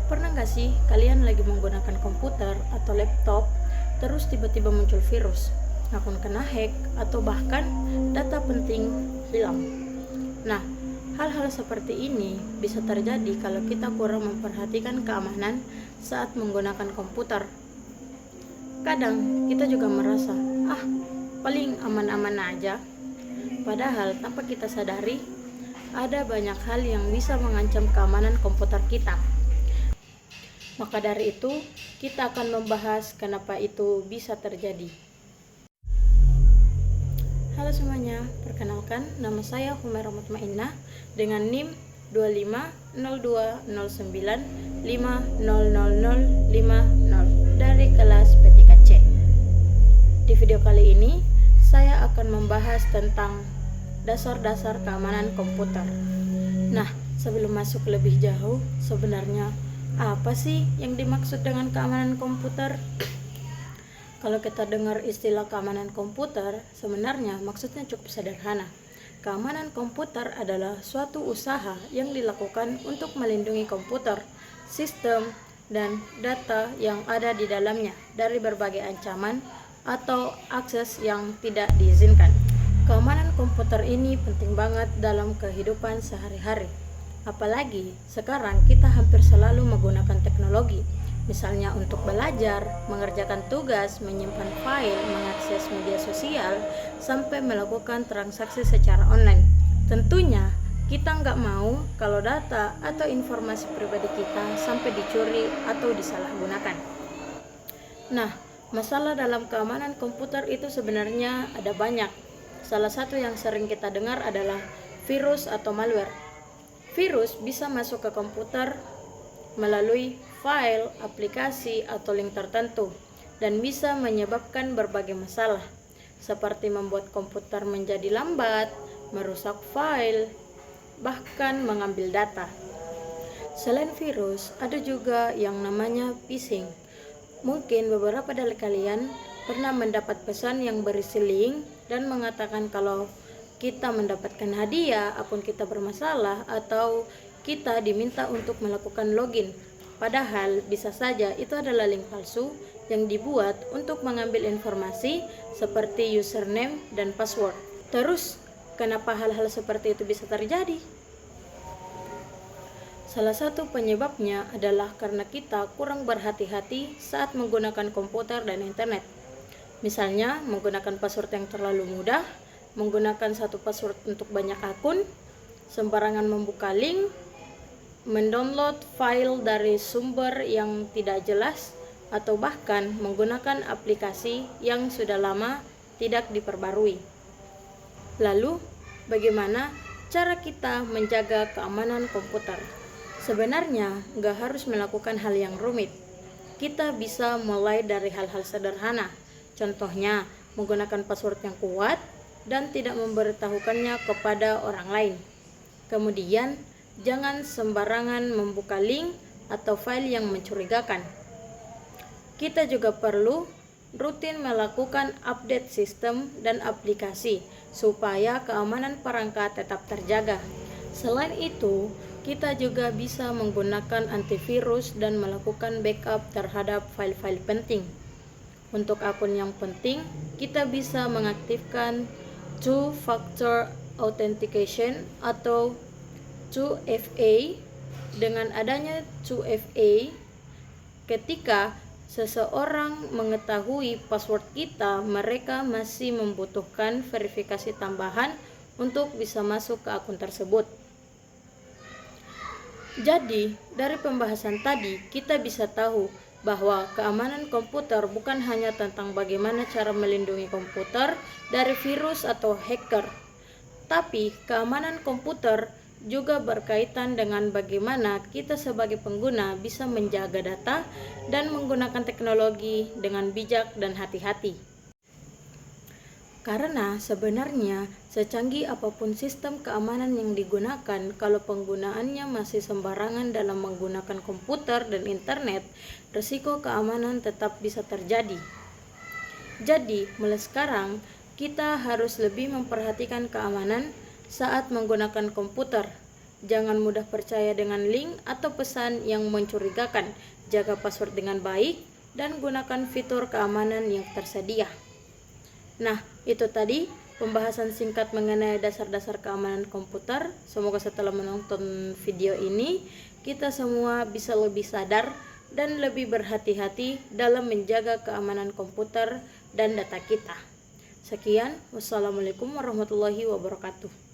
Pernah nggak sih kalian lagi menggunakan komputer atau laptop, terus tiba-tiba muncul virus, akun kena hack, atau bahkan data penting hilang? Nah, hal-hal seperti ini bisa terjadi kalau kita kurang memperhatikan keamanan saat menggunakan komputer. Kadang kita juga merasa, paling aman-aman aja. Padahal tanpa kita sadari, ada banyak hal yang bisa mengancam keamanan komputer kita. Maka dari itu, kita akan membahas kenapa itu bisa terjadi. Halo semuanya, perkenalkan nama saya Humaira Mutmainnah dengan NIM 250209500050 dari kelas P3C. Di video kali ini, saya akan membahas tentang dasar-dasar keamanan komputer. Nah, sebelum masuk lebih jauh, sebenarnya apa sih yang dimaksud dengan keamanan komputer? Kalau kita dengar istilah keamanan komputer, sebenarnya maksudnya cukup sederhana. Keamanan komputer adalah suatu usaha yang dilakukan untuk melindungi komputer, sistem, dan data yang ada di dalamnya dari berbagai ancaman atau akses yang tidak diizinkan. Keamanan komputer ini penting banget dalam kehidupan sehari-hari. Apalagi sekarang kita hampir selalu menggunakan teknologi, misalnya untuk belajar, mengerjakan tugas, menyimpan file, mengakses media sosial, sampai melakukan transaksi secara online. Tentunya kita nggak mau kalau data atau informasi pribadi kita sampai dicuri atau disalahgunakan. Nah, masalah dalam keamanan komputer itu sebenarnya ada banyak. Salah satu yang sering kita dengar adalah virus atau malware. Virus bisa masuk ke komputer melalui file, aplikasi, atau link tertentu dan bisa menyebabkan berbagai masalah seperti membuat komputer menjadi lambat, merusak file, bahkan mengambil data. Selain virus, ada juga yang namanya phishing. Mungkin beberapa dari kalian pernah mendapat pesan yang berisi link dan mengatakan kalau kita mendapatkan hadiah, akun kita bermasalah, atau kita diminta untuk melakukan login. Padahal bisa saja itu adalah link palsu yang dibuat untuk mengambil informasi seperti username dan password. Terus, kenapa hal-hal seperti itu bisa terjadi? Salah satu penyebabnya adalah karena kita kurang berhati-hati saat menggunakan komputer dan internet. Misalnya, menggunakan password yang terlalu mudah, menggunakan satu password untuk banyak akun, sembarangan membuka link, mendownload file dari sumber yang tidak jelas, atau bahkan menggunakan aplikasi yang sudah lama tidak diperbarui. Lalu, bagaimana cara kita menjaga keamanan komputer? Sebenarnya, nggak harus melakukan hal yang rumit. Kita bisa mulai dari hal-hal sederhana. Contohnya, menggunakan password yang kuat dan tidak memberitahukannya kepada orang lain. Kemudian, jangan sembarangan membuka link atau file yang mencurigakan. Kita juga perlu rutin melakukan update sistem dan aplikasi supaya keamanan perangkat tetap terjaga. Selain itu, kita juga bisa menggunakan antivirus dan melakukan backup terhadap file-file penting. Untuk akun yang penting, kita bisa mengaktifkan Two-Factor Authentication atau 2FA. Dengan adanya 2FA, ketika seseorang mengetahui password kita, mereka masih membutuhkan verifikasi tambahan untuk bisa masuk ke akun tersebut. Jadi, dari pembahasan tadi, kita bisa tahu bahwa keamanan komputer bukan hanya tentang bagaimana cara melindungi komputer dari virus atau hacker, tapi keamanan komputer juga berkaitan dengan bagaimana kita sebagai pengguna bisa menjaga data dan menggunakan teknologi dengan bijak dan hati-hati. Karena sebenarnya secanggih apapun sistem keamanan yang digunakan, kalau penggunaannya masih sembarangan dalam menggunakan komputer dan internet, risiko keamanan tetap bisa terjadi. Jadi, mulai sekarang kita harus lebih memperhatikan keamanan saat menggunakan komputer. Jangan mudah percaya dengan link atau pesan yang mencurigakan. Jaga password dengan baik dan gunakan fitur keamanan yang tersedia. Nah, itu tadi pembahasan singkat mengenai dasar-dasar keamanan komputer. Semoga setelah menonton video ini, kita semua bisa lebih sadar dan lebih berhati-hati dalam menjaga keamanan komputer dan data kita. Sekian, wassalamualaikum warahmatullahi wabarakatuh.